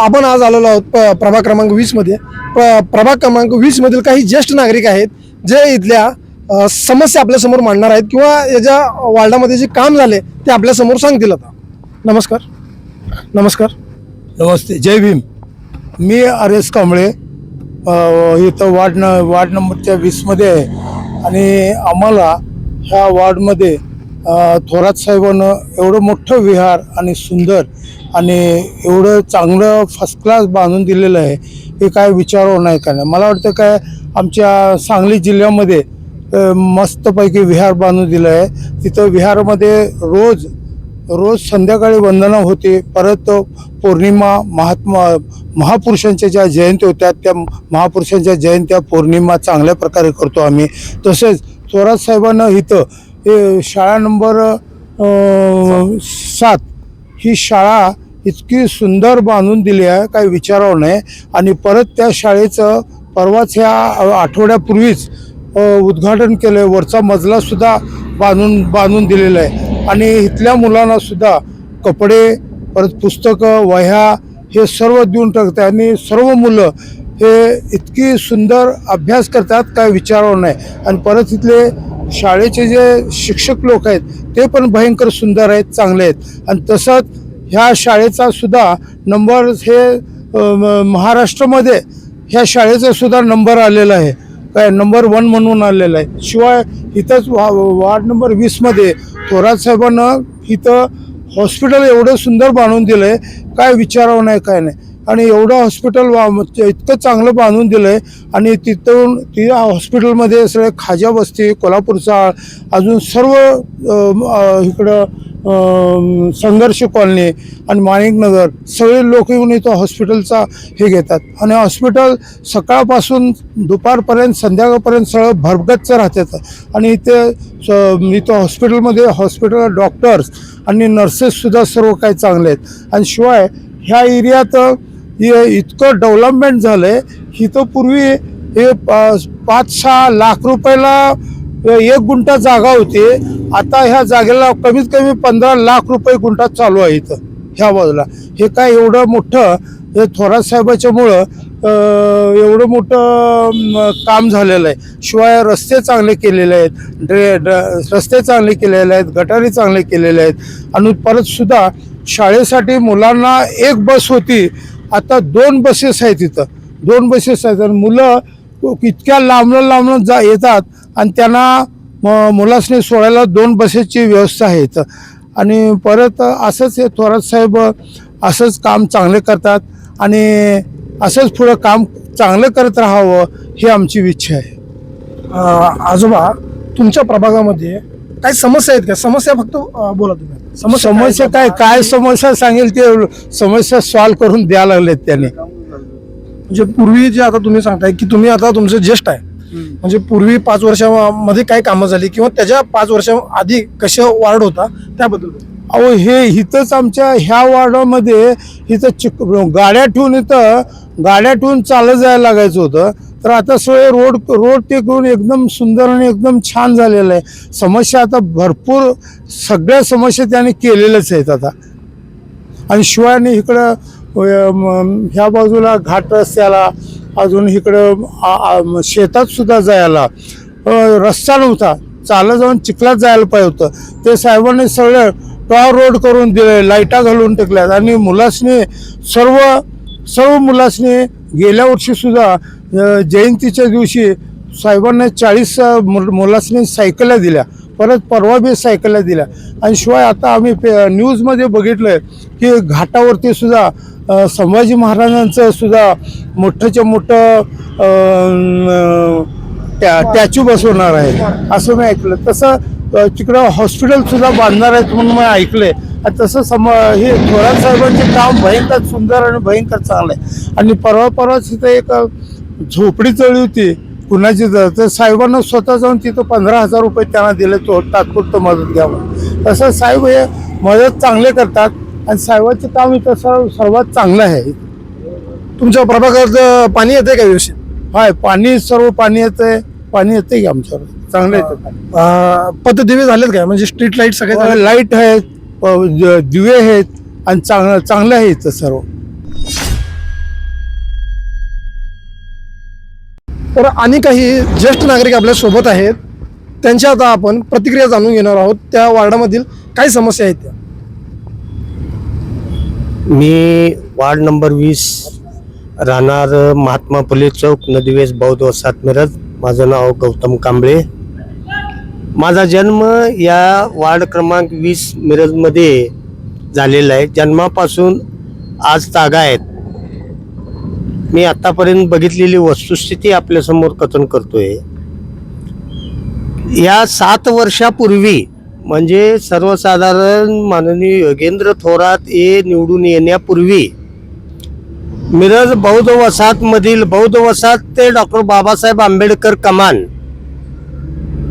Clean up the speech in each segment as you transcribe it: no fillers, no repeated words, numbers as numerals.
आपण आज आलेलो आहोत प्रभाग क्रमांक 20 मध्ये. प्रभाग क्रमांक 20 मधील काही ज्येष्ठ नागरिक आहेत जे इथल्या समस्या आपल्या समोर मांडणार आहेत किंवा याच्या वार्डामध्ये जे काम झाले ते आपल्या समोर सांगतील. आता नमस्कार. नमस्कार. नमस्ते, जय भीम. मी आर.एस. कांबळे, इथं वार्ड नंबरच्या 20 मध्ये आहे. आणि आम्हाला ह्या वार्डमध्ये थोरात साहेबांनं एवढं मोठं विहार आणि सुंदर आणि एवढं चांगलं फर्स्ट क्लास बांधून दिलेलं आहे, हे काय विचारावं नाही. काय नाही, मला वाटतं काय आमच्या सांगली जिल्ह्यामध्ये मस्तपैकी विहार बांधून दिलं आहे. तिथं विहारामध्ये रोज संध्याकाळी वंदना होते. परत पौर्णिमा महापुरुषांच्या ज्या जयंती होत्या त्या महापुरुषांच्या जयंत्या पौर्णिमा चांगल्या प्रकारे करतो आम्ही. तसेच थोरात साहेबांना इथं हे शाळा नंबर 7 ही शाळा इतकी सुंदर बांधून दिली आहे, काही विचारावं नाही. आणि परत त्या शाळेचं परवाच ह्या आठवड्यापूर्वीच उद्घाटन केलं आहे. वरचा मजलासुद्धा बांधून दिलेला आहे. आणि इथल्या मुलांना सुद्धा कपडे, परत पुस्तकं, वह्या हे सर्व देऊन टाकतात. आणि सर्व मुलं हे इतकी सुंदर अभ्यास करतात, काय विचारावं नाही. आणि परत इथले शाळेचे जे शिक्षक लोक आहेत ते पण भयंकर सुंदर आहेत, चांगले आहेत. आणि तसंच ह्या शाळेचा सुद्धा नंबर हे महाराष्ट्रामध्ये ह्या शाळेचा सुद्धा नंबर आलेला आहे, काय नंबर 1 म्हणून आलेला आहे. शिवाय इथंच वार्ड नंबर 20 मध्ये थोरात साहेबांना इथं हॉस्पिटल एवढं सुंदर बांधून दिलं आहे, काय विचारावं नाही, काय नाही. आणि एवढं हॉस्पिटल इतकं चांगलं बांधून दिलं आहे. आणि त्या हॉस्पिटलमध्ये सगळे खाजा बस्ती, कोल्हापूरचा, अजून सर्व इकडं संघर्ष कॉलनी आणि माणिकनगर सगळे लोक येऊन इथं हॉस्पिटलचा हे घेतात. आणि हॉस्पिटल सकाळपासून दुपारपर्यंत संध्याकाळपर्यंत सगळं भरगच्च राहतात. आणि इथं हॉस्पिटल डॉक्टर्स आणि नर्सेससुद्धा सर्व काही चांगले आहेत. आणि शिवाय ह्या एरियात इतकं डेव्हलपमेंट झालं आहे. इथं पूर्वी हे 5-6 लाख रुपयाला 1 गुंठा जागा होती. आता ह्या जागेला कमीत कमी 15 लाख रुपये गुंठा चालू आहे इथं ह्या बाजूला. हे काय एवढं मोठं हे थोरात साहेबाच्यामुळं एवढं मोठं काम झालेलं आहे. शिवाय रस्ते चांगले केलेले आहेत, रस्ते चांगले केलेले आहेत, गटारी चांगले केलेले आहेत. आणि परत सुद्धा शाळेसाठी मुलांना 1 बस होती, आता 2 बसेस आहेत. इथं 2 बसेस आहेत. आणि मुलं इतक्या लांबून येतात आणि त्यांना मुलासनी सोडायला 2 बसेसची व्यवस्था आहे इथं. आणि परत असंच हे थोरात साहेब असंच काम चांगले करतात आणि असंच पुढं काम चांगलं करत राहावं ही आमची इच्छा आहे. आजोबा, तुमच्या प्रभागामध्ये काही समस्या आहेत का? समस्या फक्त बोला तुम्ही. समस्या काय समस्या सांगेल ते समस्या सॉल्व्ह करून द्यायला लागलेत त्यांनी. म्हणजे पूर्वी जे आता तुम्ही सांगताय की तुम्ही आता तुमचं ज्येष्ठ आहे, म्हणजे पूर्वी 5 वर्षामध्ये काय कामं झाली किंवा त्याच्या 5 वर्षाआधी कशा वार्ड होता त्याबद्दल. अहो, हे इथंच आमच्या ह्या वार्डामध्ये इथं गाड्या ठेवून चालत जायला लागायचं होतं. तर आता सगळे रोड ते करून एकदम सुंदर आणि एकदम छान झालेलं आहे. समस्या आता भरपूर सगळ्या समस्या त्याने केलेल्याच आहेत आता. आणि शिवाय इकडं ह्या बाजूला घाट रस्त्याला, अजून इकडं शेतात सुद्धा जायला रस्ता नव्हता, चालत जाऊन चिखलात जायला पाहिजे होतं. ते साहेबांनी सगळं टॉर रोड करून दिले, लाईटा घालून टाकल्यात. आणि मुलासनी सर्व मुलासनी गेल्या वर्षी सुद्धा जयंतीच्या दिवशी साहेबांना 40 मुलासनी सायकल्या दिल्या, परत परवा बी सायकल्या दिल्या. आणि शिवाय आता आम्ही न्यूजमध्ये बघितलं की घाटावरती सुद्धा संभाजी महाराजांचं सुद्धा मोठंच्या मोठं स्टॅच्यू बसवणार आहे असं मी ऐकलं. तसं तिकडं हॉस्पिटल सुद्धा बांधणार आहेत म्हणून मी ऐकलंय. तसं हे थोरात साहेबांचे काम भयंकर सुंदर आणि भयंकर चांगलं आहे. आणि परवाच तिथं एक झोपडी चढली होती कुणाची, तर साहेबांना स्वतः जाऊन तिथं 15,000 रुपये त्यांना दिले, तो तात्पुरतं मदत घ्यावं. तसं साहेब हे मदत चांगले करतात आणि साहेबांचं काम इथं सर्वात चांगलं आहे. तुमच्या प्रभागात पाणी येते का व्यवस्थित? हाय, सर्व पाणी येते की आमच्यावर चांगलं येतं. पथदिवे झालेत काय? म्हणजे स्ट्रीट लाईट सगळे लाईट आहेत, दिवे आहेत आणि चांगलं आहे इथं सर्व. तर आणि काही ज्येष्ठ नागरिक आपल्या सोबत आहेत, त्यांच्या आता आपण प्रतिक्रिया जाणून घेणार आहोत. त्या वार्डामधील काय समस्या आहेत त्या. मी वार्ड नंबर 20 राहणार महात्मा फुले चौक नदीवेस बौद्ध वसाहत मिरज. माझं नाव गौतम कांबळे. माझा जन्म या वार्ड क्रमांक 20 मिरजमध्ये झालेला आहे. जन्मापासून आज तागायत मी आतापर्यंत बघितलेली वस्तुस्थिती आपल्यासमोर कथन करतोय. या 7 वर्षापूर्वी म्हणजे सर्वसाधारण माननीय योगेंद्र थोरात हे निवडून येण्यापूर्वी मिरज बौद्ध वसाहतमधील बौद्ध वसाहत ते डॉक्टर बाबासाहेब आंबेडकर कमान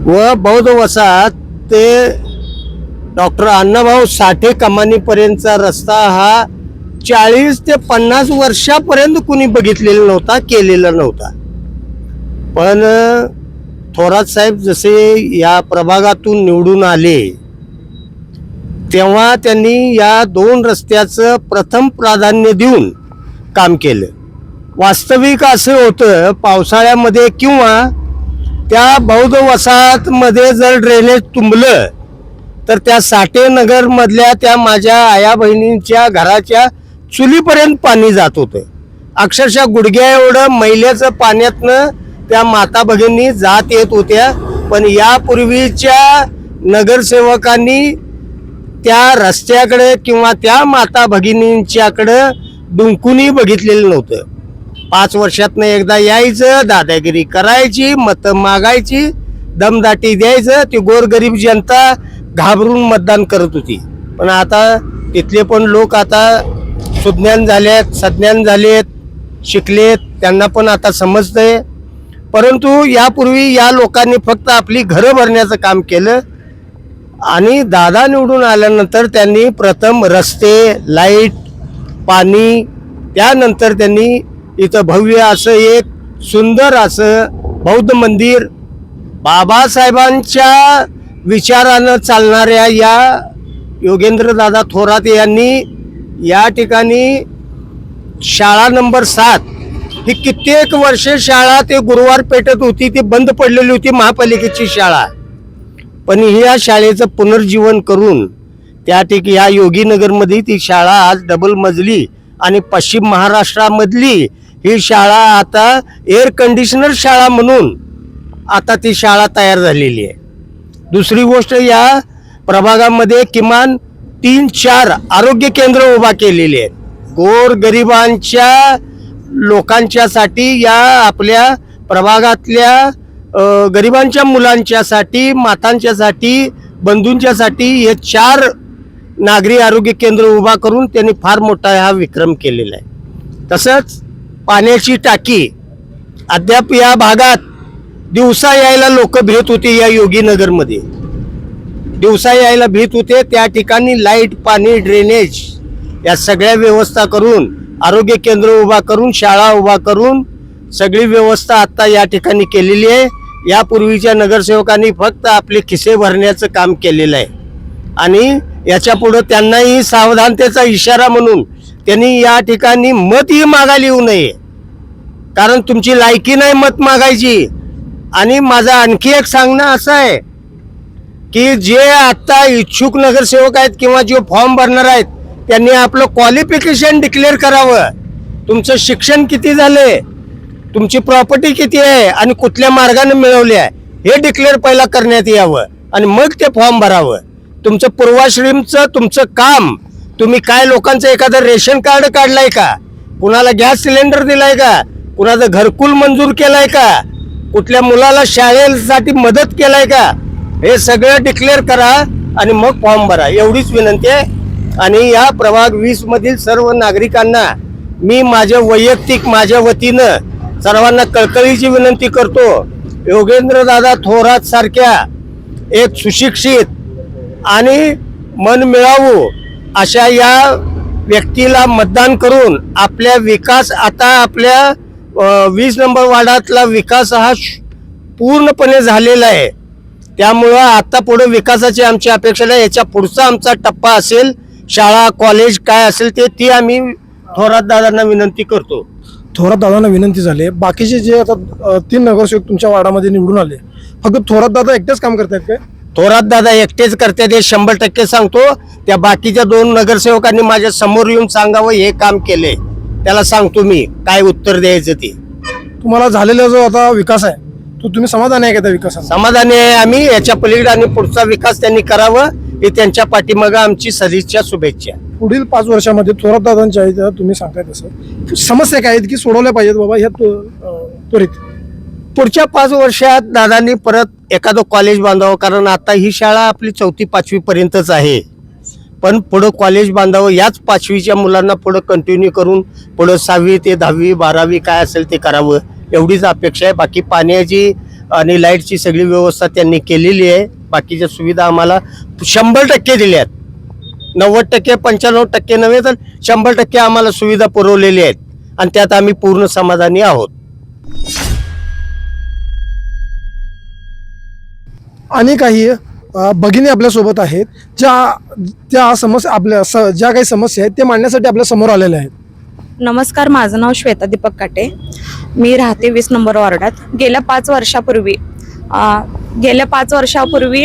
व बौद्ध वसाहत ते डॉक्टर अण्णाभाऊ साठे कमानीपर्यंतचा रस्ता हा 40 ते 50 वर्षापर्यंत कुणी बघितलेला नव्हता, केलेला नव्हता. पण थोरात साहेब जसे या प्रभागातून निवडून आले तेव्हा त्यांनी या 2 रस्त्याचं प्रथम प्राधान्य देऊन काम केलं. वास्तविक असं होतं, पावसाळ्यामध्ये किंवा त्या बौद्ध वसाहतमध्ये जर ड्रेनेज तुंबलं तर त्या साठे नगर मधल्या त्या माझ्या आया बहिणींच्या घराच्या चुलीपर्यंत पाणी जात होतं. अक्षरशः गुडघ्या एवढं मैल्याचं पाण्यातनं त्या माता भगिनी जात येत होत्या. पण यापूर्वीच्या नगरसेवकांनी त्या रस्त्याकडे किंवा त्या माता भगिनींच्याकडे डुंकूनही बघितलेलं नव्हतं. 5 वर्षातनं एकदा यायचं, दादागिरी करायची, मतं मागायची, दमदाटी द्यायचं. ती गोरगरीब जनता घाबरून मतदान करत होती. पण आता तिथले पण लोक आता सुज्ञान झालेत, सज्ञान झालेत, शिकलेत, त्यांना पण आता समजतंय. परंतु यापूर्वी या लोकांनी फक्त आपली घरं भरण्याचं काम केलं आणि दादा निवडून आल्यानंतर त्यांनी प्रथम रस्ते, लाईट, पाणी, त्यानंतर त्यांनी इथं भव्य असं एक सुंदर असं बौद्ध मंदिर, बाबासाहेबांच्या विचारानं चालणाऱ्या या योगेंद्र दादा थोरात यांनी या ठिकाणी शाळा नंबर 7 ही कित्येक वर्षे शाळा ते गुरुवार पेटत होती, ती बंद पडलेली होती महापालिकेची शाळा. पण या शाळेचं पुनर्जीवन करून त्या ठिकाणी या योगीनगरमध्ये ती शाळा आज डबल मजली आणि पश्चिम महाराष्ट्रामधली ही शाळा आता एअर कंडिशनर शाळा म्हणून आता ती शाळा तयार झालेली आहे. दुसरी गोष्ट, या प्रभागामध्ये किमान 3-4 आरोग्य केंद्र उभा केलेली आहेत. गोरगरिबांच्या लोकांच्यासाठी, या आपल्या प्रभागातल्या गरिबांच्या मुलांच्यासाठी, मातांच्यासाठी, बंधूंच्यासाठी हे 4 नागरी आरोग्य केंद्र उभा करून त्यांनी फार मोठा हा विक्रम केलेला आहे. तसंच पाण्याची टाकी अद्याप या भागात दिवसा यायला लोक भीत होते. या योगीनगरमध्ये दिवसा यायला भीत होते. त्या ठिकाणी लाईट, पाणी, ड्रेनेज या सगळ्या व्यवस्था करून, आरोग्य केंद्र उभा करून, शाळा उभा करून सगळी व्यवस्था आता या ठिकाणी केलेली आहे. यापूर्वीच्या नगरसेवकांनी फक्त आपले खिसे भरण्याचं काम केलेलं आहे आणि याच्या पुढे त्यांनाही सावधानतेचा इशारा म्हणून त्यांनी या ठिकाणी मतही मागायला येऊ नये, कारण तुमची लायकी नाही मत मागायची. आणि माझं आणखी एक सांगणं असं आहे की जे आता इच्छुक नगरसेवक आहेत किंवा जे फॉर्म भरणार आहेत त्यांनी आपलं क्वालिफिकेशन डिक्लेअर करावं. तुमचं शिक्षण किती झालंय, तुमची प्रॉपर्टी किती आहे आणि कुठल्या मार्गाने मिळवली आहे हे डिक्लेअर पहिला करण्यात यावं आणि मग ते फॉर्म भरावं. तुमचं पूर्वाश्रमचं तुमचं काम, तुम्ही काय लोकांचं एखादं रेशन कार्ड काढलंय का, कुणाला गॅस सिलेंडर दिलाय का, कुणाचं घरकुल मंजूर केलाय का, कुठल्या मुलाला शाळेसाठी मदत केलाय का, हे सगळं डिक्लेअर करा आणि मग फॉर्म भरा, एवढीच विनंती आहे. आणि या प्रभाग 20 मधील सर्व नागरिकांना मी माझ्या वतीनं सर्वांना कळकळीची विनंती करतो. योगेंद्र दादा थोरात सारख्या एक सुशिक्षित आणि मन मिळावू अशा या व्यक्तीला मतदान करून आपल्या विकास, आता आपल्या 20 नंबर वार्डातला विकास हा पूर्णपणे झालेला आहे. त्यामुळं आता पुढे विकासाची आमची अपेक्षा आहे. याच्या पुढचा आमचा टप्पा असेल शाळा, कॉलेज काय असेल ती आम्ही थोरात दादांना विनंती करतो. थोरात दादांना विनंती झाली, बाकीचे जे आता 3 नगरसेवक तुमच्या वार्डामध्ये निवडून आले, फक्त थोरात दादा एकटेच काम करतायत काय? थोरात दादा एकटेच करते ते 100% सांगतो. त्या बाकीच्या 2 नगरसेवकांनी माझ्या समोर येऊन सांगावं हे काम केले, त्याला सांगतो मी काय उत्तर द्यायचं ते. तुम्हाला झालेला जो आता विकास आहे तो तुम्ही समाधानी आहे का त्या विकासाचा? समाधानी आहे आम्ही. याच्या पलीकडे आणि पुढचा विकास त्यांनी करावं हे त्यांच्या पाठीमागं आमची सदिच्छा शुभेच्छा. पुढील 5 वर्षामध्ये थोरात दादांच्या इथं तुम्ही सांगताय तसं समस्या काय आहेत की सोडवल्या पाहिजेत बाबा ह्या त्वरित? पुढच्या 5 वर्षात दादांनी परत एखादं कॉलेज बांधावं, कारण आता ही शाळा आपली 4थी-5वी पर्यंतच आहे, पण पुढं कॉलेज बांधावं. याच 5वीच्या मुलांना पुढं कंटिन्यू करून पुढं 6वी ते 10वी 12वी काय असेल ते करावं एवढीच अपेक्षा आहे. बाकी पाण्याची आणि लाईटची सगळी व्यवस्था त्यांनी केलेली आहे. बाकीच्या सुविधा आम्हाला 100% दिल्यात. 90% 95% नव्हे तर 100% आम्हाला सुविधा पुरवलेल्या आहेत आणि त्यात आम्ही पूर्ण समाधानी आहोत. आणि काही भगिनी आपल्यासोबत आहेत त्या समस्या ज्या काही समस्या आहेत ते मांडण्यासाठी आपल्या समोर आलेल्या आहेत. नमस्कार, माझं नाव श्वेता दीपक काटे. मी राहते 20 नंबर वॉर्डात. गेल्या 5 वर्षापूर्वी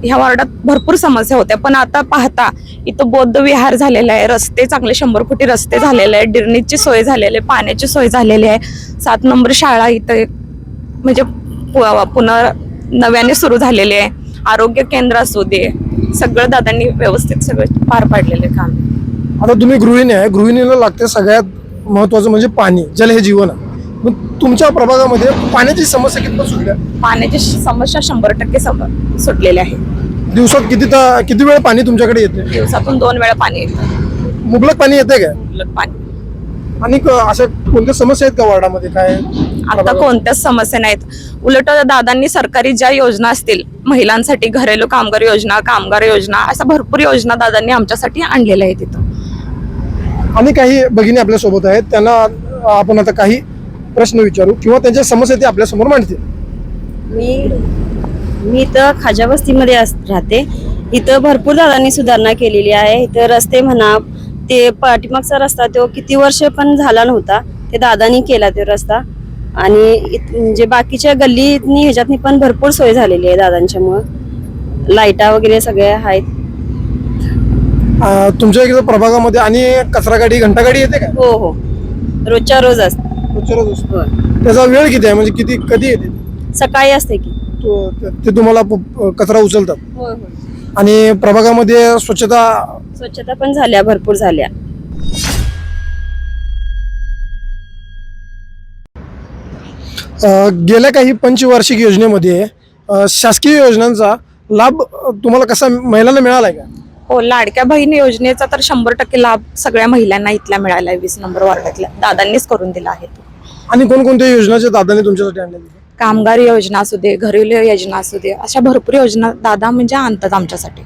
ह्या वॉर्डात भरपूर समस्या होत्या, पण आता पाहता इथं बौद्ध विहार झालेला आहे, रस्ते चांगले 100 फुटी रस्ते झालेले आहे, ड्रेनेजची सोय झालेली आहे, पाण्याची सोय झालेली आहे. 7 नंबर शाळा इथं म्हणजे पुन्हा नव्याने सुरू झालेले आहे. आरोग्य केंद्र असू दे, सगळं दादांनी व्यवस्थित सगळं पार पाडलेले काम. आता तुम्ही गृहिणी आहे, गृहिणीला लागते सगळ्यात महत्वाचं म्हणजे पाणी. जल हे जीवन आहे. मग तुमच्या प्रभागामध्ये पाण्याची समस्या किती सुटल्या? पाण्याची समस्या 100% सुटलेली आहे. दिवसात किती वेळ पाणी तुमच्याकडे येते? दिवसातून 2 वेळा पाणी येतं. मुबलक पाणी येते काय? मुबलक पाणी. आणि अशा कोणत्या समस्या आहेत का वार्डामध्ये? काय आता कोणत्याच समस्या नाहीत. उलट दादांनी सरकारी ज्या योजना असतील महिलांसाठी, घरेलू कामगार योजना, कामगार योजना, अशा भरपूर योजना दादांनी आमच्यासाठी आणलेल्या आहेत तिथं. आणि काही भगिनी आपल्या सोबत आहेत, त्यांना आपण आता काही प्रश्न विचारू किंवा त्यांच्या समस्या ते आपल्या समोर मांडतील. मी इथं खाजा वस्तीमध्ये राहते. इथं भरपूर दादांनी सुधारणा केलेली आहे. इथं रस्ते म्हणा, ते पाठीमागचा रस्ता तो किती वर्ष पण झाला नव्हता, ते दादांनी केला तो रस्ता. आणि म्हणजे बाकीच्या गल्लीनी ह्याच्यातनी पण भरपूर सोय झालेली आहे दादांच्यामुळं. लाईटा वगैरे सगळे आहेत. तुमच्या इकडे प्रभागामध्ये आणि कचरा गाडी, घंटा गाडी येते का? हो हो, रोजच्या रोज असते. त्याचा वेळ किती आहे, म्हणजे कधी येते? सकाळी असते की ते तुम्हाला कचरा उचलतात? हो. आणि प्रभागामध्ये स्वच्छता पण झाल्या, भरपूर झाल्या. गेल्या काही पंचवार्षिक योजनेमध्ये शासकीय योजनांचा लाभ तुम्हाला कसा महिलांना मिळालाय का? हो, लाडक्या बहीण योजनेचा तर 100% लाभ सगळ्या महिलांना इथल्या मिळाला आहे. 20 नंबर वॉर्डातल्या दादांनीच करून दिला आहे. आणि कोणकोणत्या योजनाच्या दादांनी तुमच्यासाठी आणल्या? कामगार योजना असू दे, घरेलू योजना असू दे, अशा भरपूर योजना दादा म्हणजे आणतात आमच्यासाठी.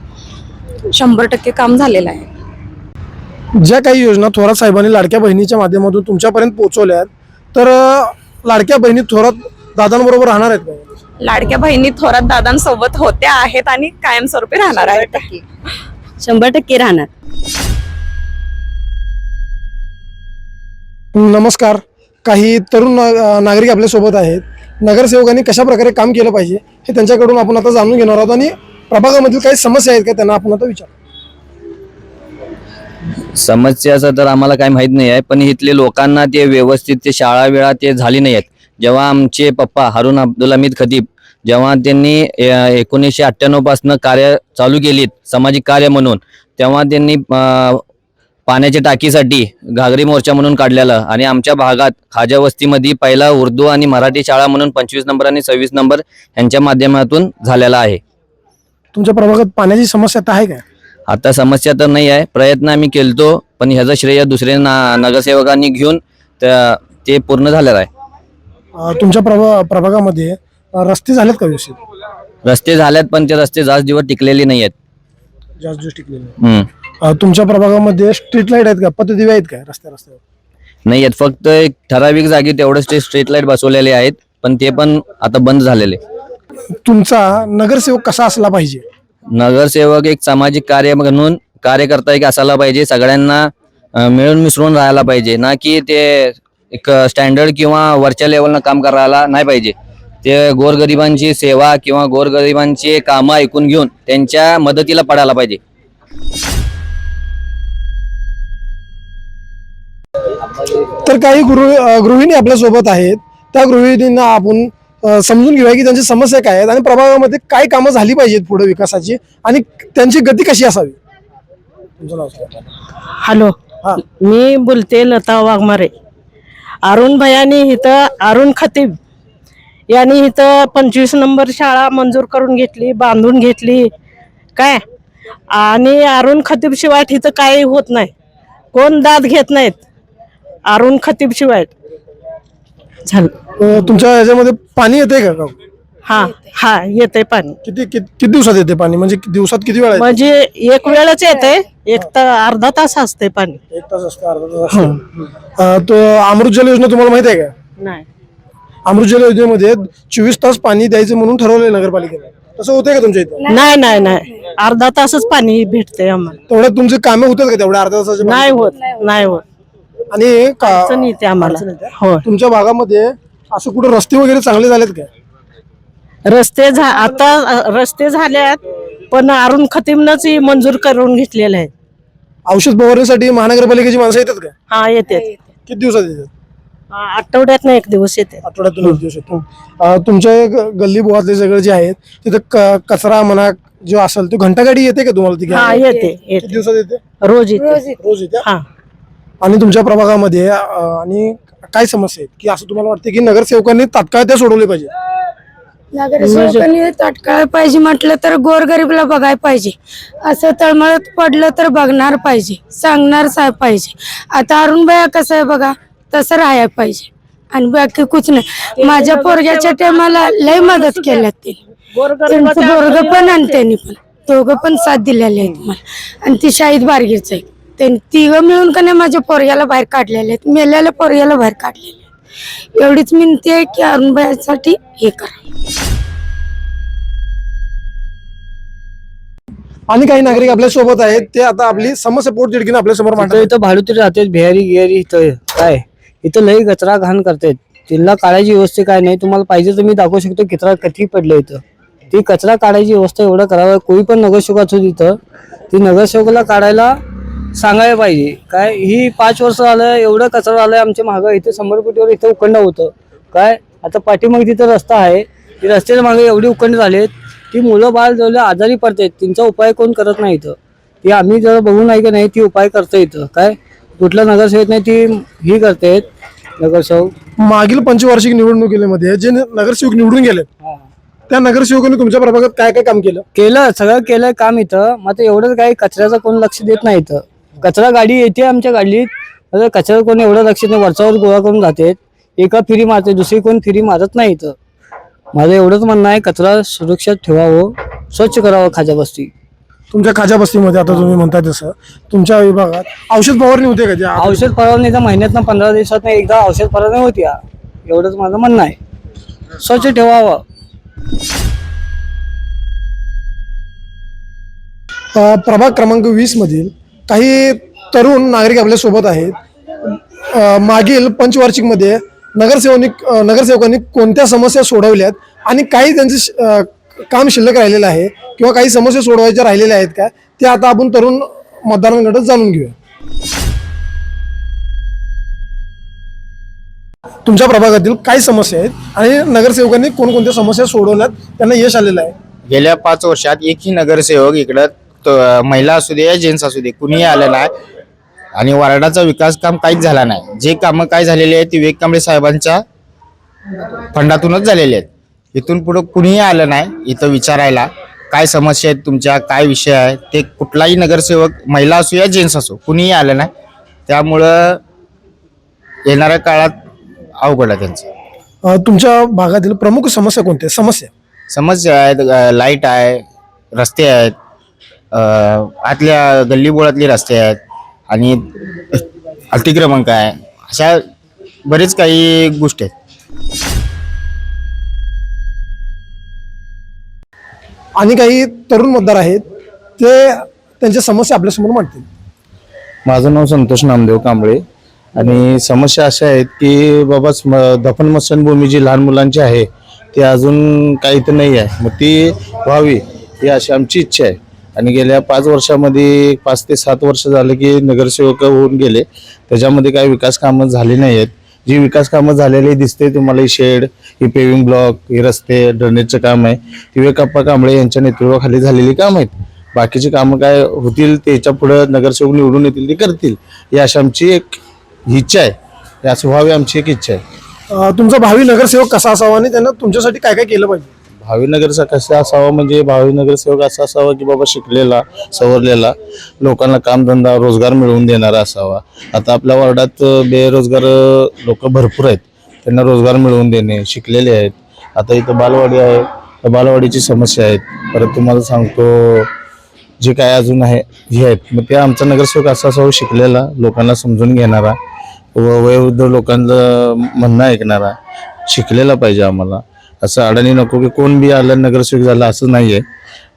100% काम झालेलं आहे. ज्या काही योजना थोरात साहेबांनी लाडक्या बहिणीच्या माध्यमातून तुमच्यापर्यंत पोहोचवल्या तर लाडक्या बहिणी थोरात दादांबरोबर राहणार आहेत का? लाडक्या बहिणी थोरात दादांसोबत होत्या आहेत आणि कायमस्वरूपी राहणार आहेत. 100% राहणार. नमस्कार, काही तरुण नागरिक आपल्या सोबत आहेत. नगरसेवकांनी कशा प्रकारे काम केलं पाहिजे हे त्यांच्याकडून आपण आता जाणून घेणार आहोत. आणि प्रभागामधील काही समस्या आहेत का त्यांना आपण आता विचार. समस्याचं तर आम्हाला काही माहित नाही आहे, पण इथले लोकांना ते व्यवस्थित ते शाळा वेळा ते झाली नाही आहेत. जेव्हा आमचे पप्पा हारून अब्दुल हमीद खतीब जेव्हा त्यांनी 1998 पासून कार्य चालू केलीत सामाजिक कार्य म्हणून, तेव्हा त्यांनी पाण्याच्या टाकीसाठी घागरी मोर्चा म्हणून काढलेला. आणि आमच्या भागात खाजा वस्तीमध्ये पहिला उर्दू आणि मराठी शाळा म्हणून 25 नंबर आणि 26 नंबर यांच्या माध्यमातून झालेला आहे. तुमच्या प्रभागात पाण्याची समस्या तर आहे का? आता समस्या तर नाही आहे, प्रयत्न आम्ही केलतो, पण ह्याचं श्रेय दुसऱ्या नगरसेवकांनी घेऊन ते पूर्ण झालेलं आहे. तुमच्या प्रभागामध्ये रस्ते झालेत का व्यवस्थित? रस्ते झाल्यात, पण ते रस्ते जास्त दिवस टिकलेले नाही आहेत. जास्त दिवस टिकलेले. तुमच्या प्रभागामध्ये स्ट्रीट लाईट आहेत का, पथदिवे आहेत का रस्त्यावर? नाही आहेत, फक्त एक ठराविक जागी तेवढंच ते स्ट्रीट लाईट बसवलेले आहेत, पण ते पण आता बंद झालेले. तुमचा नगरसेवक कसा असला पाहिजे? नगरसेवक एक सामाजिक कार्य म्हणून कार्यकर्ता एक असायला पाहिजे. सगळ्यांना मिळून मिसळून राहायला पाहिजे, ना की ते एक स्टँडर्ड किंवा वरच्या लेवलनं काम करायला नाही पाहिजे. ते गोरगरिबांची सेवा किंवा गोरगरिबांची कामं ऐकून घेऊन त्यांच्या मदतीला पडायला पाहिजे. तर काही गृहिणी आपल्या सोबत आहेत. त्या गृहिणींना आपण समजून घेऊया की त्यांची समस्या काय आहेत आणि प्रभागामध्ये काय कामं झाली पाहिजेत पुढे विकासाची आणि त्यांची गती कशी असावी. तुमचं नाव सांगा. हॅलो, हा. मी बोलते लता वाघमारे. अरुण भयानी इथं अरुण खतीब यांनी इथं 25 नंबर शाळा मंजूर करून घेतली, बांधून घेतली काय. आणि अरुण खतीब शिवाय इथं काही होत नाही, कोण दाद घेत नाहीत अरुण खतीब शिवाय. झालं. तुमच्या याच्यामध्ये पाणी येते का? हा हा येते पाणी. किती दिवसात येते पाणी, म्हणजे दिवसात किती वेळा येते? म्हणजे एक वेळच येते, एक तर अर्धा तास असते पाणी. 1 तास असतं, अर्धा तास असतं. तो अमृत जल योजना तुम्हाला माहिती आहे का? नाही अमृत जल योजनेमध्ये 24 तास पाणी द्यायचं म्हणून ठरवलंय नगरपालिकेने. तसं होतंय का तुमच्या इथं? नाही नाही नाही, अर्धा तासच पाणी भेटते आम्हाला. तेवढ्यात तुमचे कामे होतात का तेवढ्या अर्ध्या तासाचे? नाही होत, नाही होत. आणि अडचण येते आम्हाला. हो, तुमच्या भागामध्ये असं कुठे रस्ते वगैरे चांगले झालेत का? आता रस्ते झाल्यात, पण अरुण खतीबनंच मंजूर करून घेतलेले आहेत. औषध फवारणीसाठी महानगरपालिकेची माणसं येतात का? हा येते, किती दिवसात येतात? आठवड्यात एक दिवस येते. आठवड्यातून 1 दिवस येतो. तुमच्या गल्ली बोळातले सगळे जे आहेत तिथं कचरा म्हणा जो असेल तो घंटागाडी येते का तुम्हाला? ती हा येते, किती येते, दिवसात येते? रोज येते. रोज येते. हा, आणि तुमच्या प्रभागामध्ये आणि काय समस्या आहेत की असं तुम्हाला वाटते की नगरसेवकांनी तात्काळ त्या सोडवले पाहिजे? नगरसेवकांनी तात्काळ पाहिजे म्हटलं तर गोरगरीबला बघायला पाहिजे. असं तळमळत पडलं तर बघणार पाहिजे, सांगणार पाहिजे. आता अरुणबाया कसं आहे बघा, तसं राहायला पाहिजे. आणि बाकी कुछ नाही. माझ्या पोरग्याच्या टायमाला लय मदत केल्यात त्यांचं पोरग पण आणि त्यांनी पण, दोघं पण साथ दिलेले आहेत मला. आणि ती शाहीद बारगीरच आहे. त्यांनी तिघं मिळून का नाही माझ्या पोरग्याला बाहेर काढलेले आहेत, मेल्याला पोरग्याला बाहेर काढलेले आहेत. एवढीच विनंती आहे की अरुणबाईसाठी हे करा. आणि काही नागरिक आपल्या सोबत आहेत, ते आता आपली समस्या पोट तिडकीने आपल्या समोर मांडतात. इथं भाडुत्री राहते, बिहारी गिहारी इथं काय इथं लई कचरा घाण करतात. तिला काढायची व्यवस्था काय नाही. तुम्हाला पाहिजे तर मी दाखवू शकतो कचरा किती पडलं इथं. ती कचरा काढायची व्यवस्था एवढं करावं. कोणी पण नगरसेवक असो तिथं, ती नगरसेवकाला काढायला सांगायला पाहिजे. काय ही 5 वर्ष झालं एवढं कचरा आलाय आमच्या मागं. इथे 100 फुटीवर इथं उखंड होतं काय. आता पाठीमागे तिथं रस्ता आहे, ती रस्त्याच्या मागे एवढी उखंड झालेत, ती मुलं बाळ जवळ आजारी पडतात. त्यांचा उपाय कोण करत नाही इथं. ती आम्ही जर बघून आहे की नाही, ती उपाय करतो इथं काय. कुठल्या नगरसेवक नाही ती ही करते नगरसेवक. मागील पंचवार्षिक निवडणुकीमध्ये जे नगरसेवक निवडून गेले त्या नगरसेवकांनी तुमच्या प्रभागात काय काय काम केलं? सगळं केलंय काम इथं. मात्र एवढं काही कचऱ्याचं कोण लक्ष देत नाही इथं. कचरा गाडी येते आमच्या गाडीत, कचरा कोण एवढं लक्ष नाही. वरच्यावर गोळा करून जाते, एका फिरी मारते, दुसरी कोण फिरी मारत नाही इथं. माझं एवढंच म्हणणं आहे, कचरा सुरक्षित ठेवावं, स्वच्छ करावं खाजा बस्ती. तुमच्या खाजा बस्तीमध्ये आता तुम्ही म्हणताय तसं तुमच्या विभागात औषध फवारणी होते का? त्या औषध फवारणी तर महिन्यातनं 15 दिवसात एकदा औषध फवारणी होती. एवढंच माझं म्हणणं आहे, स्वच्छ ठेवावं. प्रभाग क्रमांक 20 मधील काही तरुण नागरिक आपल्या सोबत आहेत. मागील पंचवार्षिक मध्ये नगरसेवकांनी कोणत्या समस्या सोडवल्यात आणि काही त्यांचे काम शिल्लक राहिलेलं आहे किंवा काही समस्या सोडवायच्या राहिलेल्या आहेत का, ते आता आपण तरुण मतदारांकडे जाणून घेऊया. तुमच्या प्रभागातील काय समस्या आहेत आणि नगरसेवकांनी कोणकोणत्या समस्या सोडवल्यात, त्यांना यश आलेलं आहे? गेल्या 5 वर्षात एकही नगरसेवक इकडं महिला असू दे या जेंट्स असू दे कुणीही आलं नाही. आणि वार्डाचा विकास काम काहीच झाला नाही. जे कामं काय झालेले आहेत ते विवेक कांबळे साहेबांच्या फंडातूनच झालेले आहेत. इथून पुढे कुणीही आलं नाही इथं विचारायला काय समस्या आहेत तुमच्या, काय विषय आहे ते. कुठलाही नगरसेवक महिला असू या जेंट्स असो कुणीही आलं नाही. त्यामुळं येणाऱ्या काळात अवघड आहे त्यांचं. तुमच्या भागातील प्रमुख समस्या कोणत्या? समस्या आहेत, लाईट आहे, रस्ते आहेत, आतल्या गल्लीबोळातले रस्ते आहेत आणि अतिक्रमण आहे, अशा बरेच काही गोष्टी आहेत. आणि काही तरुण मतदार आहेत, ते त्यांच्या समस्या आपल्यासमोर मांडतील. माझं नाव संतोष नामदेव कांबळे. आणि समस्या अशा आहेत की बाबा दफनमस्तानभूमी जी लहान मुलांची आहे ती अजून काही तर नाही आहे, मग ती व्हावी ही अशी आमची इच्छा आहे. आणि गेल्या 5 वर्षामध्ये 5 ते 7 वर्ष झालं की नगरसेवक होऊन गेले, त्याच्यामध्ये काही विकास कामं झाली नाही आहेत. जी विकास कामं झालेली दिसते तुम्हाला, ही शेड, ही पेविंग ब्लॉक, ही रस्ते, ड्रेनेजचं काम आहे, ती विवेकप्पा कांबळे यांच्या नेतृत्वाखाली झालेली कामं आहेत. बाकीची कामं काय होतील त्याच्या पुढे नगरसेवक निवडून येतील ते करतील, ही अशी आमची एक इच्छा आहे. हे असं व्हावी आमची एक इच्छा आहे. तुमचा भावी नगरसेवक कसा असावा आणि त्यांना तुमच्यासाठी काय काय केलं पाहिजे? भावी नगरसेवक कसा असावा म्हणजे भावी नगरसेवक असा असावा की बाबा शिकलेला, सवरलेला, लोकांना कामधंदा, रोजगार मिळवून देणारा असावा. आता आपल्या वार्डात बेरोजगार लोक भरपूर आहेत, त्यांना रोजगार मिळवून देणे, शिकलेले आहेत. आता इथं बालवाडी आहे, त्या बालवाडीची समस्या आहेत. परत तुम्हाला सांगतो जे काय अजून आहे हे आहेत, मग ते आमचा नगरसेवक असा असावा शिकलेला, लोकांना समजून घेणारा, वयोवृद्ध लोकांचं म्हणणं ऐकणारा, शिकलेला पाहिजे आम्हाला. असं अडाणी नको की कोण बी आलं नगरसेवक झाला असं नाही आहे.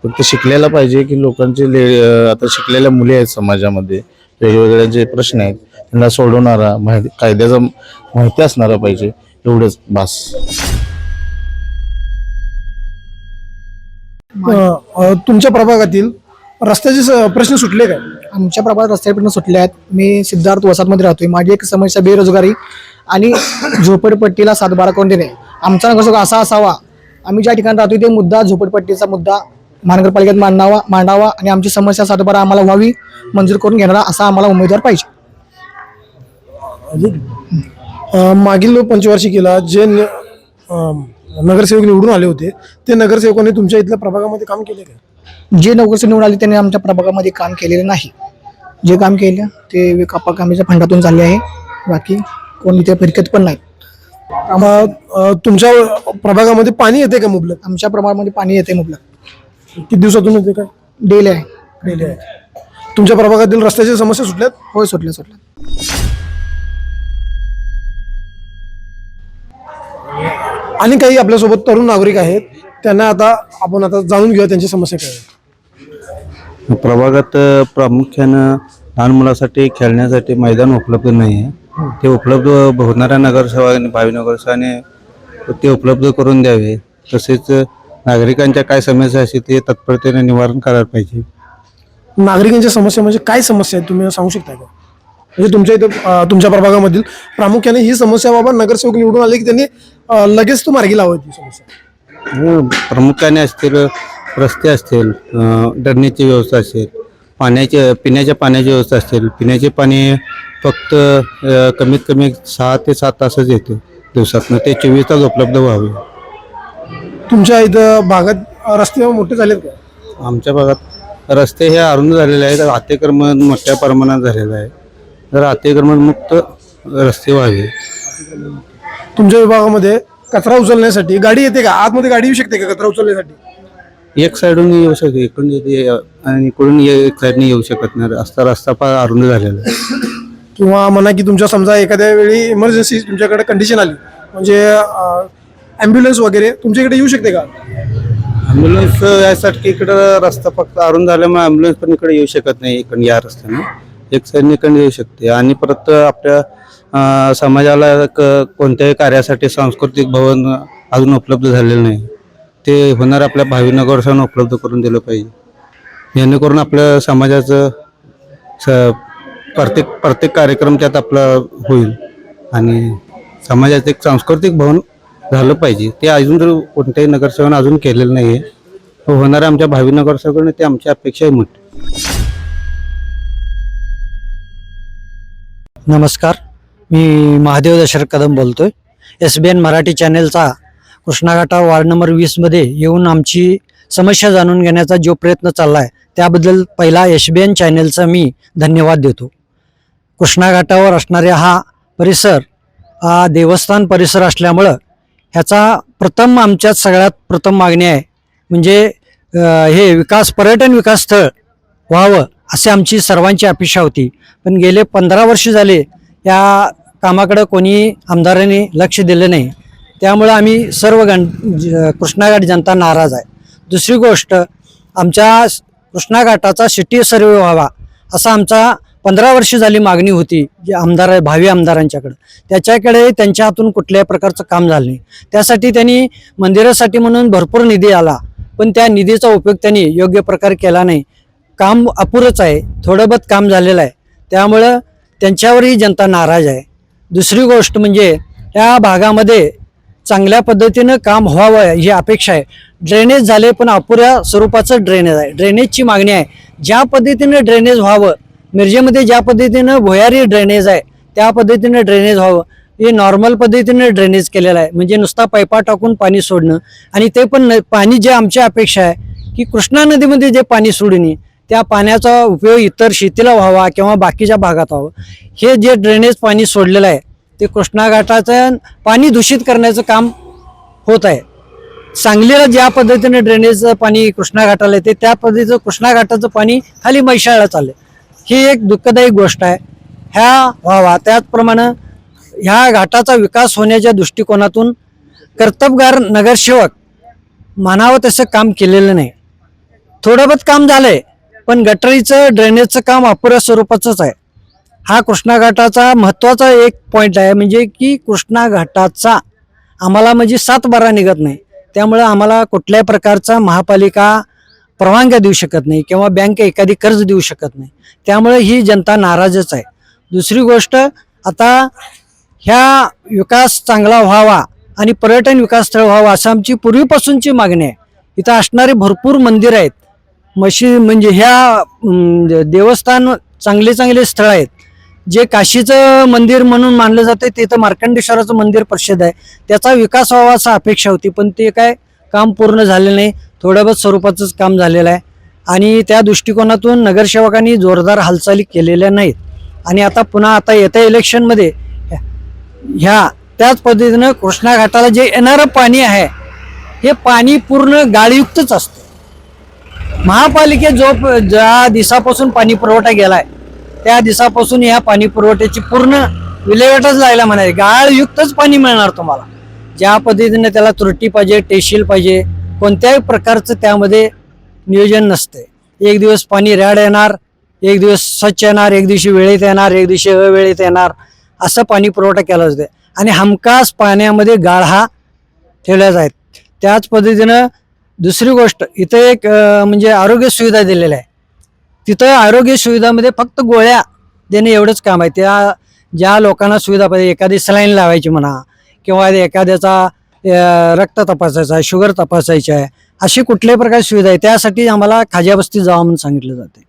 फक्त शिकलेला पाहिजे की लोकांचे आता शिकलेल्या मुली आहेत समाजामध्ये, वेगवेगळे जे प्रश्न आहेत त्यांना सोडवणारा, कायद्याचा माहिती असणारा पाहिजे, एवढंच बास. तुमच्या प्रभागातील रस्त्याचे प्रश्न सुटले काय? आमच्या प्रभागात रस्त्यापर्यंत सुटले आहेत. मी सिद्धार्थ वसाहतमध्ये राहतोय. माझी एक समस्या बेरोजगारी आणि झोपडपट्टीला 7-12 करून देणे. आमचा नगरसेवक असा असावा, आम्ही ज्या ठिकाणी राहतोय ते मुद्दा, झोपडपट्टीचा मुद्दा महानगरपालिकेत मांडावा आणि आमची समस्या 7-12 आम्हाला व्हावी, मंजूर करून घेणारा असा आम्हाला उमेदवार पाहिजे. मागील पंचवार्षिकीला जे नगरसेवक निवडून आले होते ते नगरसेवकांनी तुमच्या इथल्या प्रभागामध्ये काम केले का? जे नगरसेवक निवडून आले त्यांनी आमच्या प्रभागामध्ये काम केलेले नाही. जे काम केले ते विकापा कामाच्या फंडातून झाले आहे, बाकी कोण इथे फिरकत पण नाही. तुमच्या प्रभागामध्ये पाणी येते का मुबलक? आमच्या प्रभागामध्ये पाणी येते मुबलक. किती दिवसातून येते काय? डेली आहे. डेली आहे. तुमच्या प्रभागातील रस्त्याच्या समस्या सुटल्यात? होय, सुटल्या. आणि काही आपल्यासोबत तरुण नागरिक आहेत, त्यांना आपण आता जाणून घेऊया त्यांची समस्या काय आहे. प्रभागात प्रामुख्यानं लहान मुलासाठी खेळण्यासाठी मैदान उपलब्ध नाही आहे. ते उपलब्ध होणाऱ्या नगरसेवकांनी, भावी नगरसेवकांनी ते उपलब्ध करून द्यावे. तसेच नागरिकांच्या काय समस्या असतील ते तत्परतेने निवारण करायला पाहिजे. नागरिकांच्या समस्या म्हणजे काय समस्या आहेत तुम्ही सांगू शकता का? म्हणजे तुमच्या इथं तुमच्या प्रभागामधील प्रामुख्याने ही समस्या, बाबा नगरसेवक निवडून आले की त्यांनी लगेच तो मार्गी लावायची समस्या. प्रामुख्याने असतील रस्ते असतील, ड्रेनेजची व्यवस्था असेल, पिण्याच्या पाण्याची व्यवस्था असतील. पिण्याचे पाणी फक्त कमीत कमी 6 ते 7 तासच येते दिवसातनं, ते 24 तास उपलब्ध व्हावे. तुमच्या इथं भागात रस्ते मोठे झालेत का? आमच्या भागात रस्ते हे अरुंद झालेले आहेत, अतिक्रमण मोठ्या प्रमाणात झालेलं आहे. तर अतिक्रमण मुक्त रस्ते व्हावे. तुमच्या विभागामध्ये कचरा उचलण्यासाठी गाडी येते का? आतमध्ये गाडी येऊ शकते का कचरा उचलण्यासाठी? एक साईडून येऊ शकते, इकडून येते आणि इकडून एक साईडने येऊ शकत नाही. रस्ता फार अरुंद झालेला आहे. किंवा म्हणा की तुमच्या समजा एखाद्या वेळी इमर्जन्सी तुमच्याकडे कंडिशन आली, म्हणजे ॲम्ब्युलन्स वगैरे तुमच्याकडे येऊ शकते का? ॲम्ब्युलन्स यासाठी इकडं रस्ता फक्त अरुंद झाल्यामुळे ॲम्ब्युलन्स पण इकडे येऊ शकत नाही. इकडून या रस्त्याने एक साईडने इकडे येऊ शकते. आणि परत आपल्या समाजाला कोणत्याही कार्यासाठी सांस्कृतिक भवन अजून उपलब्ध झालेलं नाही. ते होणार आपल्या भावी नगरसेवकांना उपलब्ध करून दिलं पाहिजे, जेणेकरून आपल्या समाजाचं प्रत्येक कार्यक्रम त्यात आपला होईल आणि समाजाचं एक सांस्कृतिक भवन झालं पाहिजे. ते अजून जर कोणत्याही नगरसेवकाने अजून केलेलं नाही आहे, होणाऱ्या आमच्या भावी नगरसेवकांनी ते आमची अपेक्षा आहे मोठी. नमस्कार, मी महादेव दशरथ कदम बोलतोय. SBN मराठी चॅनेलचा कृष्णाघाटा वार्ड नंबर 20मध्ये येऊन आमची समस्या जाणून घेण्याचा जो प्रयत्न चालला आहे त्याबद्दल पहिला SBN चॅनेलचा मी धन्यवाद देतो. कृष्णाघाटावर असणाऱ्या हा परिसर हा देवस्थान परिसर असल्यामुळं ह्याचा आमच्यात सगळ्यात प्रथम मागणी आहे, म्हणजे हे पर्यटन विकास स्थळ व्हावं अशी आमची सर्वांची अपेक्षा होती. पण गेले 15 वर्ष झाले या कामाकडं कोणी आमदारांनी लक्ष दिलं नाही. त्यामुळं आम्ही सर्व कृष्णाघाट जनता नाराज आहे. दुसरी गोष्ट, आमच्या कृष्णाघाटाचा सिटी सर्वे व्हावा असा आमचा 15 वर्ष झाली मागणी होती जी आमदार भावी आमदारांच्याकडे, त्याच्याकडे त्यांच्या हातून कुठल्याही प्रकारचं काम झालं नाही. त्यासाठी त्यांनी मंदिरासाठी म्हणून भरपूर निधी आला, पण त्या निधीचा उपयोग त्यांनी योग्य प्रकारे केला नाही. काम अपुरंच आहे, थोडं बहुत काम झालेलं आहे, त्यामुळं त्यांच्यावरही जनता नाराज आहे. दुसरी गोष्ट म्हणजे या भागामध्ये चांगल्या पद्धतीनं काम व्हावं ही अपेक्षा आहे. ड्रेनेज झाले पण अपुऱ्या स्वरूपाचं ड्रेनेज आहे. ड्रेनेजची मागणी आहे. ज्या पद्धतीनं ड्रेनेज व्हावं, मिरजेमध्ये ज्या पद्धतीनं भुयारी ड्रेनेज आहे त्या पद्धतीनं ड्रेनेज व्हावं. हे नॉर्मल पद्धतीनं ड्रेनेज केलेलं आहे, म्हणजे नुसता पाईपा टाकून पाणी सोडणं. आणि ते पण पाणी जे आमची अपेक्षा आहे की कृष्णा नदीमध्ये जे पाणी सोडणे त्या पाण्याचा उपयोग इतर शेतीला व्हावा किंवा बाकीच्या भागात व्हावं. हे जे ड्रेनेज पाणी सोडलेलं आहे ते कृष्णा घाटाचं पाणी दूषित करण्याचं काम होत आहे. सांगलीला ज्या पद्धतीने ड्रेनेजचं पाणी कृष्णा घाटाला येते त्या पद्धतीचं कृष्णा घाटाचं पाणी खाली म्हैसाळला चाललं. ही एक दुःखदायी गोष्ट आहे. ह्या व्हावा. त्याचप्रमाणे ह्या घाटाचा विकास होण्याच्या दृष्टिकोनातून कर्तबगार नगरसेवक म्हणावं तसं काम केलेलं नाही. थोडं बहुत काम झालंय, पण गटरीचं ड्रेनेजचं काम अपुऱ्या स्वरूपाचंच आहे. हा कृष्णा घाटाचा महत्त्वाचा एक पॉईंट आहे, म्हणजे की कृष्णा घाटाचा आम्हाला म्हणजे 7-12 निघत नाही. त्यामुळे आम्हाला कुठल्याही प्रकारचा महापालिका परवानग्या देऊ शकत नाही किंवा बँक एखादी कर्ज देऊ शकत नाही. त्यामुळे ही जनता नाराजच आहे. दुसरी गोष्ट, आता ह्या विकास चांगला व्हावा आणि पर्यटन विकास स्थळ व्हावा असं आमची पूर्वीपासूनची मागणी आहे. इथं असणारे भरपूर मंदिर आहेत, म्हणजे ह्या देवस्थान चांगले चांगले स्थळ आहेत. जे काशीचं मंदिर म्हणून मानलं जातं तिथं मार्कंडेश्वराचं मंदिर प्रसिद्ध आहे, त्याचा विकास व्हावा असं अपेक्षा होती, पण ते काय काम पूर्ण झालेलं नाही. थोड्या बहुत स्वरूपाचंच काम झालेलं आहे. आणि त्या दृष्टिकोनातून नगरसेवकांनी जोरदार हालचाली केलेल्या नाहीत. आणि आता पुन्हा येत्या इलेक्शनमध्ये ह्या त्याच पद्धतीनं कृष्णा घाटाला जे येणारं पाणी आहे हे पाणी पूर्ण गाळयुक्तच असतं. महापालिकेत ज्या दिवसापासून पाणी पुरवठा गेलाय त्या दिवसापासून या पाणी पुरवठ्याची पूर्ण विल्हेवाटच लायला म्हणाले. गाळयुक्तच पाणी मिळणार तुम्हाला. ज्या पद्धतीने त्याला त्रुटी पाहिजे, टेशील पाहिजे, कोणत्याही प्रकारचं त्यामध्ये नियोजन नसते. एक दिवस पाणी रॅड येणार, एक दिवस स्वच्छ येणार, एक दिवशी वेळेत येणार, एक दिवशी अवेळेत येणार, असं पाणी पुरवठा केला जाते. आणि हमखास पाण्यामध्ये गाळ हा ठेवल्या जात. त्याच पद्धतीनं दुसरी गोष्ट, इथं एक म्हणजे आरोग्य सुविधा दिलेल्या आहे. तिथं आरोग्य सुविधामध्ये फक्त गोळ्या देणे एवढंच काम आहे. त्या ज्या लोकांना सुविधा पाहिजे, एखादी सलाईन लावायची म्हणा किंवा एखाद्याचा रक्त तपासायचा आहे, शुगर तपासायची आहे, अशी कुठल्याही प्रकारची सुविधा आहे. त्यासाठी आम्हाला खाज्याबस्ती जावं म्हणून सांगितलं जाते.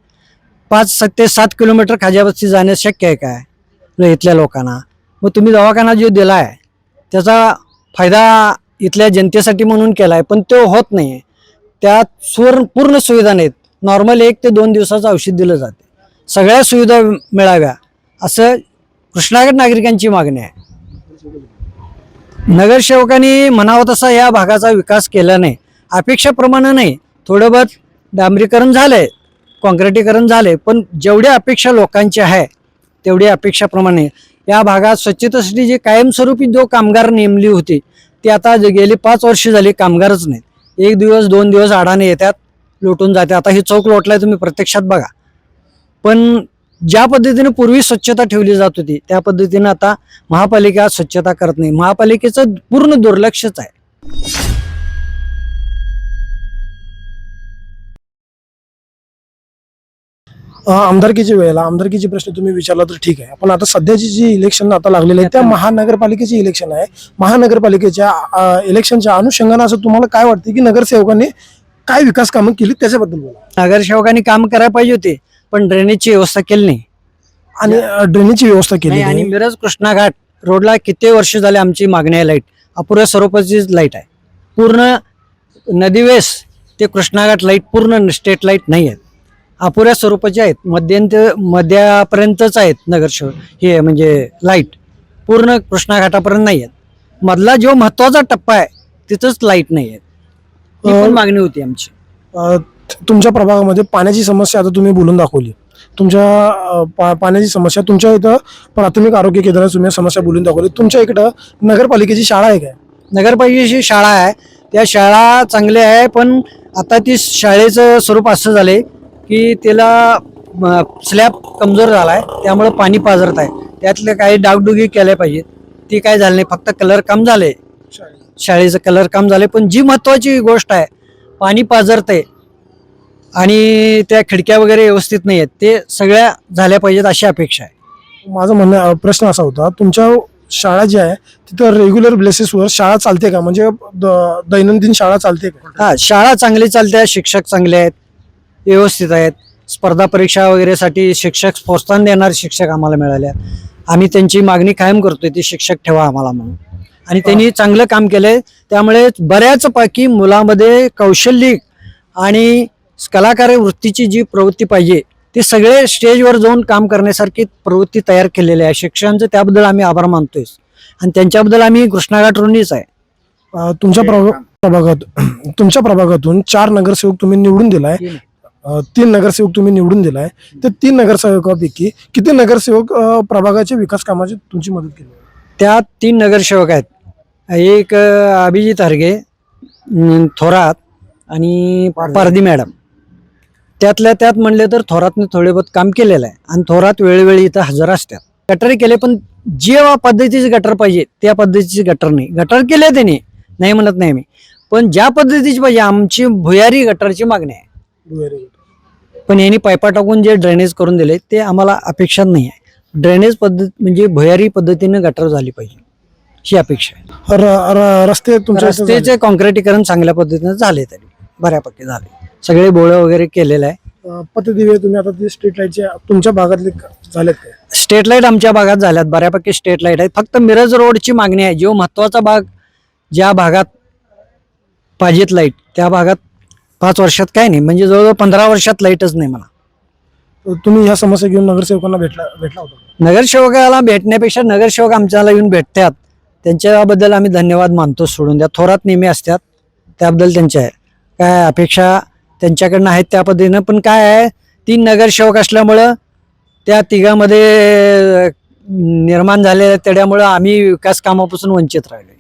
5 ते 7 किलोमीटर खाज्याबस्ती जाणं शक्य आहे काय इथल्या लोकांना? मग तुम्ही दवाखाना जो दिला आहे त्याचा फायदा इथल्या जनतेसाठी म्हणून केला आहे, पण तो होत नाही आहे. त्यात पूर्ण सुविधा नाहीत. नॉर्मल 1 ते 2 दिवसाचं औषध दिलं जाते. सगळ्या सुविधा मिळाव्या असं कृष्णागड नागरिकांची मागणी आहे. नगरसेवकांनी म्हणावं तसा या भागाचा विकास केला नाही, अपेक्षेप्रमाणे नाही. थोडं बहुत डांबरीकरण झालंय, कॉन्क्रिटीकरण झाले, पण जेवढ्या अपेक्षा लोकांची आहे तेवढ्या अपेक्षाप्रमाणे या भागात स्वच्छतेसाठी जे कायमस्वरूपी जो कामगार नेमली होती ती आता गेली 5 वर्ष झाली कामगारच नाहीत. 1 दिवस 2 दिवस अडाणे येतात, लोटून जाते. आता ही चौक लोटलाय, तुम्ही प्रत्यक्षात बघा. पण ज्या पद्धतीने पूर्वी स्वच्छता ठेवली जात होती त्या पद्धतीने आता महापालिका स्वच्छता करत नाही. महापालिकेचं पूर्ण दुर्लक्षच आहे. आमदारकीच्या वेळेला आमदारकीचे प्रश्न तुम्ही विचारला तर ठीक आहे, पण आता सध्याची जी इलेक्शन आता लागलेली आहे त्या महानगरपालिकेची इलेक्शन आहे. महानगरपालिकेच्या इलेक्शनच्या अनुषंगाने असं तुम्हाला काय वाटतं की नगरसेवकांनी काय विकास कामं केली त्याच्याबद्दल बोला. नगरसेवकांनी काम करायला पाहिजे होते, पण ड्रेनेजची व्यवस्था केली नाही. आणि ड्रेनेजची व्यवस्था केली आणि मिरज कृष्णा घाट रोडला किती वर्ष झाले आमची मागणी आहे. लाईट अपुऱ्या स्वरूपाची लाईट आहे. पूर्ण नदीवेस ते कृष्णा घाट लाईट पूर्ण स्टेट लाईट नाही आहेत, अपुऱ्या स्वरूपाचे आहेत. मध्यापर्यंतच आहेत नगरसेवक हे म्हणजे लाईट, पूर्ण कृष्णा घाटापर्यंत नाही आहेत. मधला जो महत्वाचा टप्पा आहे तिथंच लाईट नाही आहेत. ही पण मागणी होती आमची. तुमच्या प्रभागामध्ये पाण्याची समस्या आता तुम्ही बोलून दाखवली. तुमच्या पाण्याची समस्या, तुमच्या इथं प्राथमिक आरोग्य केंद्रात तुम्ही समस्या बोलून दाखवली. तुमच्या इकडं नगरपालिकेची शाळा आहे काय? नगरपालिकेची शाळा आहे, त्या शाळा चांगल्या आहे, पण आता ती शाळेचं स्वरूप असं झालंय की त्याला स्लॅब कमजोर झाला आहे, त्यामुळे पाणी पाझरत आहे. त्यातले काही डागडुगी केल्या पाहिजेत, ती काय झाली नाही. फक्त कलर काम झाले, शाळेचं कलर काम झाले. पण जी महत्वाची गोष्ट आहे, पाणी पाझरतंय आणि त्या खिडक्या वगैरे व्यवस्थित नाही आहेत, ते सगळ्या झाल्या पाहिजेत अशी अपेक्षा आहे. माझं म्हणणं प्रश्न असा होता, तुमच्या शाळा जी आहे तिथं रेग्युलर बेसिसवर शाळा चालते का, म्हणजे दैनंदिन शाळा चालते का? हा, शाळा चांगली चालते, शिक्षक चांगले आहेत, व्यवस्थित आहेत. स्पर्धा परीक्षा वगैरेसाठी शिक्षक, प्रोत्साहन देणारे शिक्षक आम्हाला मिळाले आहेत. आम्ही त्यांची मागणी कायम करतोय, ती शिक्षक ठेवा आम्हाला म्हणून, आणि त्यांनी चांगलं काम केलंय. त्यामुळे बऱ्याचपैकी मुलामध्ये कौशल्य आणि कलाकार वृत्तीची जी प्रवृत्ती पाहिजे, ते सगळे स्टेजवर जाऊन काम करण्यासारखी प्रवृत्ती तयार केलेली आहे. शिक्षकांचं त्याबद्दल आम्ही आभार मानतोय, आणि त्यांच्याबद्दल आम्ही कृष्णाघाट ऋणीच आहे. तुमच्या प्रभागातून 4 नगरसेवक तुम्ही निवडून दिलाय, 3 नगरसेवक तुम्ही निवडून दिलाय. त्या 3 नगरसेवकांपैकी किती नगरसेवक प्रभागाच्या विकास कामाची तुमची मदत केली? त्या 3 नगरसेवक आहेत. एक अभिजित हरगे, थोरात आणि पारधी मॅडम. त्यातल्या त्यात म्हणले तर थोरातने थोडे बहुत काम केलेलं आहे, आणि थोरात वेळोवेळी इथं हजर असतात. गटर केले, पण जे पद्धतीचे गटर पाहिजे त्या पद्धतीचे गटर नाही. गटर केले त्यांनी, नाही म्हणत नाही मी, पण ज्या पद्धतीची पाहिजे, आमची भुयारी गटरची मागणी आहे. पण यांनी पायपा टाकून जे ड्रेनेज करून दिले ते आम्हाला अपेक्षा नाही आहे. ड्रेनेज पद्धत म्हणजे भुयारी पद्धतीने गटर झाली पाहिजे, ही अपेक्षा आहे. रस्ते तुमच्या रस्त्याचे कॉन्क्रिटीकरण चांगल्या पद्धतीने झाले, तरी बऱ्यापैकी झाले. सगळे बोळं वगैरे केलेलं आहे. पथदिवे तुम्ही आता ते स्ट्रीट लाईटचे तुमच्या भागातले झालेत काय? स्ट्रीट लाईट आमच्या भागात झाल्यात, बऱ्यापैकी स्ट्रीट लाईट आहेत. फक्त मिरज रोडची मागणी आहे. जो महत्वाचा भाग, ज्या भागात पाहिजेत लाईट, त्या भागात 5 वर्षात काय नाही, म्हणजे जवळजवळ 15 वर्षात लाईटच नाही. मला तुम्ही ह्या समस्या घेऊन नगरसेवकांना भेटला होता? नगरसेवकाला भेटण्यापेक्षा नगरसेवक आमच्याला येऊन भेटतात, त्यांच्याबद्दल आम्ही धन्यवाद मानतो. सोडून द्या, थोरात नेहमी असतात, त्याबद्दल त्यांच्या आहे काय अपेक्षा त्यांच्याकडनं आहेत त्या पद्धतीनं. पण काय आहे, 3 नगरसेवक असल्यामुळं त्या तिघामध्ये निर्माण झालेल्या, त्यामुळं आम्ही विकास कामापासून वंचित राहिलो.